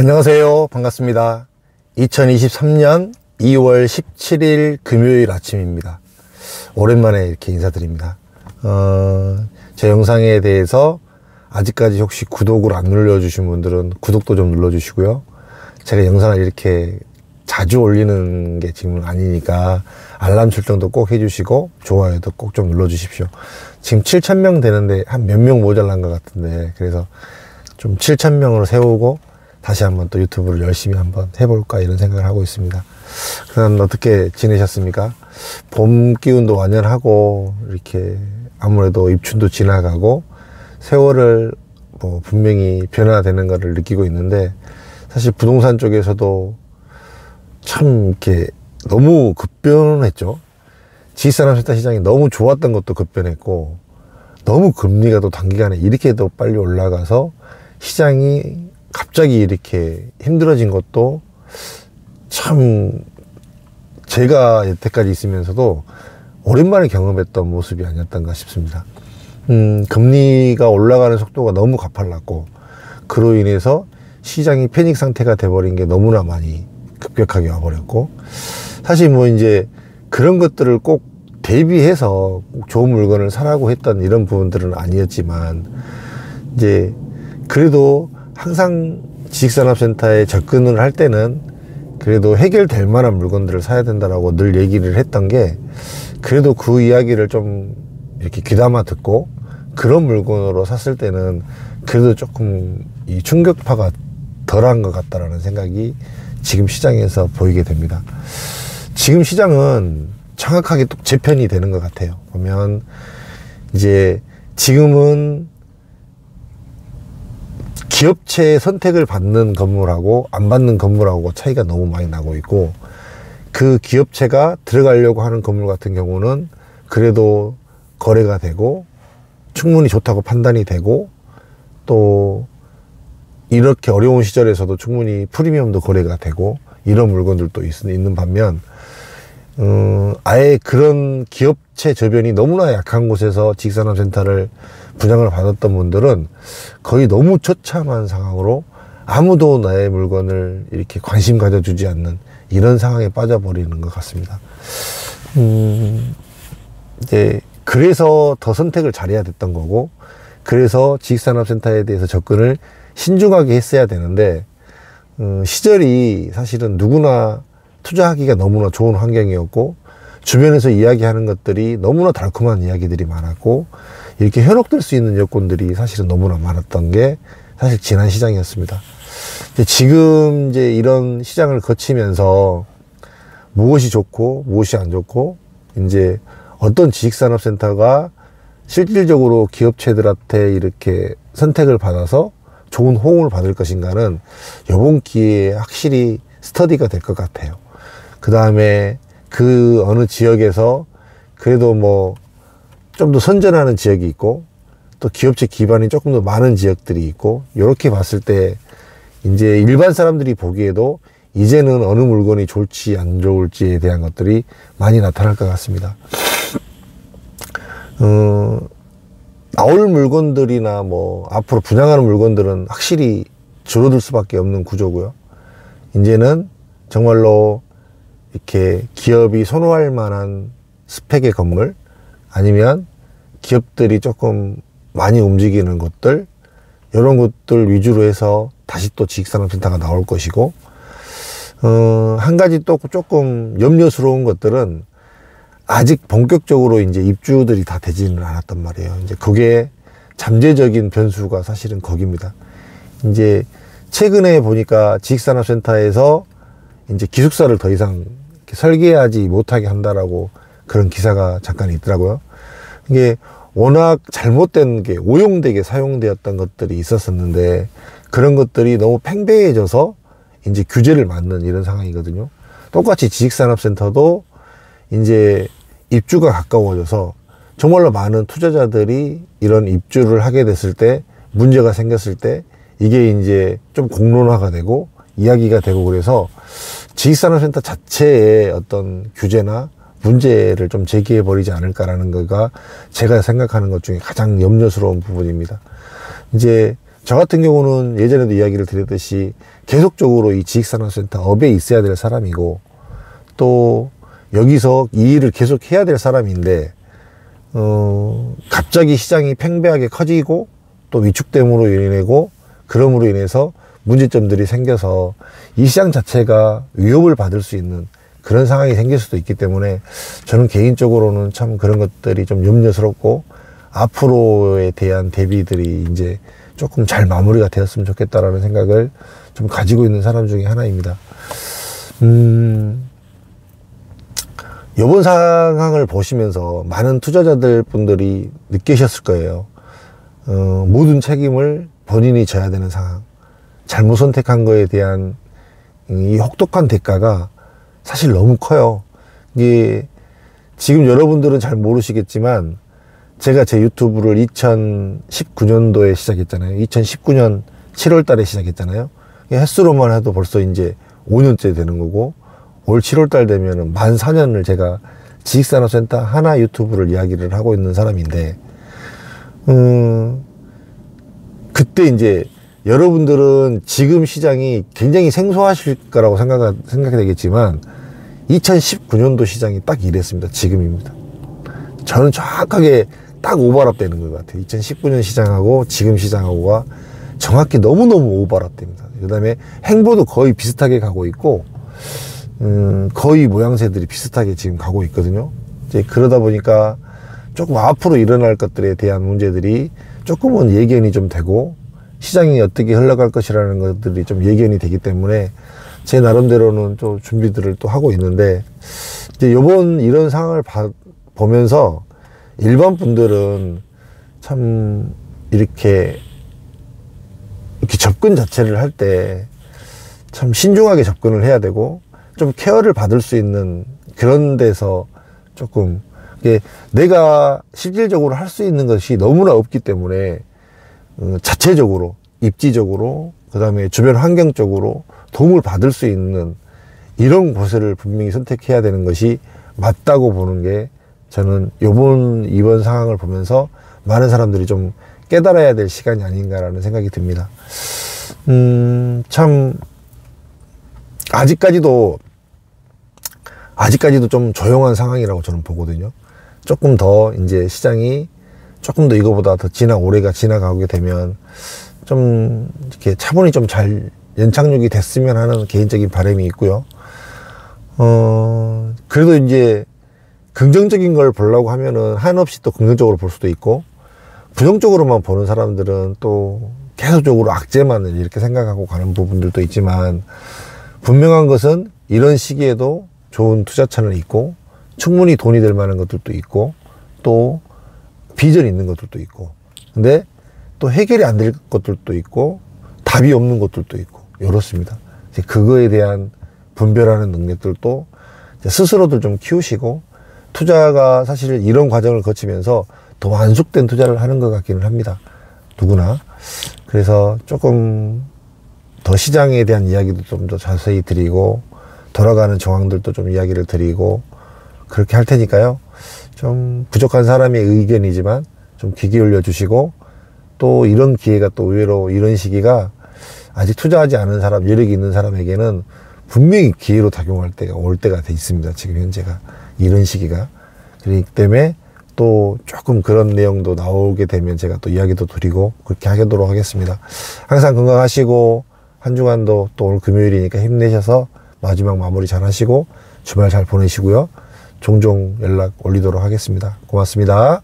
안녕하세요. 반갑습니다. 2023년 2월 17일 금요일 아침입니다. 오랜만에 이렇게 인사드립니다. 제 영상에 대해서 아직까지 혹시 구독을 안 눌러주신 분들은 구독도 좀 눌러주시고요. 제가 영상을 이렇게 자주 올리는 게 지금은 아니니까 알람 설정도 꼭 해주시고 좋아요도 꼭 좀 눌러주십시오. 지금 7,000명 되는데 한 몇 명 모자란 것 같은데, 그래서 좀 7,000명으로 세우고 다시 한번 또 유튜브를 열심히 한번 해볼까 이런 생각을 하고 있습니다. 그럼 어떻게 지내셨습니까? 봄 기운도 완연하고 이렇게 아무래도 입춘도 지나가고 세월을 분명히 변화되는 것을 느끼고 있는데, 사실 부동산 쪽에서도 참 이렇게 너무 급변했죠. 지식산업센터 시장이 너무 좋았던 것도 급변했고, 너무 금리가 또 단기간에 이렇게도 빨리 올라가서 시장이 갑자기 이렇게 힘들어진 것도 참 제가 여태까지 있으면서도 오랜만에 경험했던 모습이 아니었던가 싶습니다. 금리가 올라가는 속도가 너무 가팔랐고, 그로 인해서 시장이 패닉 상태가 돼버린 게 너무나 많이 급격하게 와버렸고, 사실 이제 그런 것들을 꼭 대비해서 꼭 좋은 물건을 사라고 했던 이런 부분들은 아니었지만, 이제 그래도 항상 지식산업센터에 접근을 할 때는 그래도 해결될 만한 물건들을 사야 된다라고 늘 얘기를 했던 게, 그래도 그 이야기를 좀 이렇게 귀담아 듣고 그런 물건으로 샀을 때는 그래도 조금 이 충격파가 덜한 것 같다라는 생각이 지금 시장에서 보이게 됩니다. 지금 시장은 정확하게 또 제 편이 되는 것 같아요. 보면 이제 지금은 기업체 선택을 받는 건물하고 안 받는 건물하고 차이가 너무 많이 나고 있고, 그 기업체가 들어가려고 하는 건물 같은 경우는 그래도 거래가 되고 충분히 좋다고 판단이 되고, 또 이렇게 어려운 시절에서도 충분히 프리미엄도 거래가 되고 이런 물건들도 있는 반면, 아예 그런 기업체 저변이 너무나 약한 곳에서 지식산업센터를 분양을 받았던 분들은 거의 너무 처참한 상황으로 아무도 나의 물건을 이렇게 관심 가져주지 않는 이런 상황에 빠져버리는 것 같습니다. 이제 그래서 더 선택을 잘해야 됐던 거고, 그래서 지식산업센터에 대해서 접근을 신중하게 했어야 되는데, 시절이 사실은 누구나 투자하기가 너무나 좋은 환경이었고, 주변에서 이야기하는 것들이 너무나 달콤한 이야기들이 많았고, 이렇게 현혹될 수 있는 여건들이 사실은 너무나 많았던 게 사실 지난 시장이었습니다. 지금 이제 이런 시장을 거치면서 무엇이 좋고 무엇이 안 좋고, 이제 어떤 지식산업센터가 실질적으로 기업체들한테 이렇게 선택을 받아서 좋은 호응을 받을 것인가는 이번 기회에 확실히 스터디가 될 것 같아요. 그 다음에 그 어느 지역에서 그래도 좀 더 선전하는 지역이 있고, 또 기업체 기반이 조금 더 많은 지역들이 있고, 이렇게 봤을 때 이제 일반 사람들이 보기에도 이제는 어느 물건이 좋을지 안 좋을지에 대한 것들이 많이 나타날 것 같습니다. 나올 물건들이나 앞으로 분양하는 물건들은 확실히 줄어들 수밖에 없는 구조고요. 이제는 정말로 이렇게 기업이 선호할 만한 스펙의 건물, 아니면 기업들이 조금 많이 움직이는 곳들, 이런 곳들 위주로 해서 다시 또 지식산업센터가 나올 것이고, 한 가지 또 조금 염려스러운 것들은 아직 본격적으로 이제 입주들이 다 되지는 않았단 말이에요. 이제 그게 잠재적인 변수가 사실은 거기입니다. 이제 최근에 보니까 지식산업센터에서 이제 기숙사를 더 이상 설계하지 못하게 한다라고 그런 기사가 잠깐 있더라고요. 이게 워낙 잘못된 게 오용되게 사용되었던 것들이 있었었는데, 그런 것들이 너무 팽배해져서 이제 규제를 맞는 이런 상황이거든요. 똑같이 지식산업센터도 이제 입주가 가까워져서 정말로 많은 투자자들이 이런 입주를 하게 됐을 때, 문제가 생겼을 때 이게 이제 좀 공론화가 되고 이야기가 되고, 그래서 지식산업센터 자체의 어떤 규제나 문제를 좀 제기해 버리지 않을까라는 거가 제가 생각하는 것 중에 가장 염려스러운 부분입니다. 이제 저 같은 경우는 예전에도 이야기를 드렸듯이 계속적으로 이 지식산업센터 업에 있어야 될 사람이고, 또 여기서 이 일을 계속 해야 될 사람인데, 갑자기 시장이 팽배하게 커지고 또 위축됨으로 인해고, 그럼으로 인해서 문제점들이 생겨서 이 시장 자체가 위협을 받을 수 있는 그런 상황이 생길 수도 있기 때문에, 저는 개인적으로는 참 그런 것들이 좀 염려스럽고, 앞으로에 대한 대비들이 이제 조금 잘 마무리가 되었으면 좋겠다라는 생각을 좀 가지고 있는 사람 중에 하나입니다. 이번 상황을 보시면서 많은 투자자들 분들이 느끼셨을 거예요. 모든 책임을 본인이 져야 되는 상황, 잘못 선택한 거에 대한 이 혹독한 대가가 사실 너무 커요. 이게 지금 여러분들은 잘 모르시겠지만, 제가 제 유튜브를 2019년도에 시작했잖아요. 2019년 7월 달에 시작했잖아요. 횟수로만 해도 벌써 이제 5년째 되는 거고, 올 7월 달 되면은 만 4년을 제가 지식산업센터 하나 유튜브를 이야기를 하고 있는 사람인데, 그때 이제 여러분들은 지금 시장이 굉장히 생소하실 거라고 생각이 되겠지만, 2019년도 시장이 딱 이랬습니다. 지금입니다. 저는 정확하게 딱 오버랩 되는 것 같아요. 2019년 시장하고 지금 시장하고가 정확히 너무너무 오버랩 됩니다. 그 다음에 행보도 거의 비슷하게 가고 있고, 거의 모양새들이 비슷하게 지금 가고 있거든요. 이제 그러다 보니까 조금 앞으로 일어날 것들에 대한 문제들이 조금은 예견이 좀 되고, 시장이 어떻게 흘러갈 것이라는 것들이 좀 예견이 되기 때문에 제 나름대로는 또 준비들을 또 하고 있는데, 이제 요번 이런 상황을 보면서 일반 분들은 참 이렇게 접근 자체를 할 때 참 신중하게 접근을 해야 되고, 좀 케어를 받을 수 있는 그런 데서 조금 내가 실질적으로 할 수 있는 것이 너무나 없기 때문에, 자체적으로, 입지적으로, 그 다음에 주변 환경적으로 도움을 받을 수 있는 이런 곳을 분명히 선택해야 되는 것이 맞다고 보는 게, 저는 이번 상황을 보면서 많은 사람들이 좀 깨달아야 될 시간이 아닌가라는 생각이 듭니다. 참 아직까지도 좀 조용한 상황이라고 저는 보거든요. 조금 더 이제 시장이 조금 더 이거보다 더 올해가 지나가게 되면 좀 이렇게 차분히 좀 잘 연착륙이 됐으면 하는 개인적인 바람이 있고요. 그래도 이제 긍정적인 걸 보려고 하면은 한없이 또 긍정적으로 볼 수도 있고, 부정적으로만 보는 사람들은 또 계속적으로 악재만을 이렇게 생각하고 가는 부분들도 있지만, 분명한 것은 이런 시기에도 좋은 투자처는 있고, 충분히 돈이 될 만한 것들도 있고, 또 비전이 있는 것들도 있고, 근데 또 해결이 안 될 것들도 있고, 답이 없는 것들도 있고, 이렇습니다. 그거에 대한 분별하는 능력들도 스스로들 좀 키우시고, 투자가 사실 이런 과정을 거치면서 더 완숙된 투자를 하는 것 같기는 합니다. 누구나. 그래서 조금 더 시장에 대한 이야기도 좀 더 자세히 드리고, 돌아가는 정황들도 좀 이야기를 드리고, 그렇게 할 테니까요. 좀 부족한 사람의 의견이지만 좀 귀 기울여 주시고, 또 이런 기회가 또 의외로 이런 시기가 아직 투자하지 않은 사람, 여력이 있는 사람에게는 분명히 기회로 작용할 때가 올 때가 돼 있습니다. 지금 현재가 이런 시기가. 그렇기 때문에 또 조금 그런 내용도 나오게 되면 제가 또 이야기도 드리고 그렇게 하도록 하겠습니다. 항상 건강하시고, 한 주간도 또 오늘 금요일이니까 힘내셔서 마지막 마무리 잘 하시고 주말 잘 보내시고요. 종종 연락 올리도록 하겠습니다. 고맙습니다.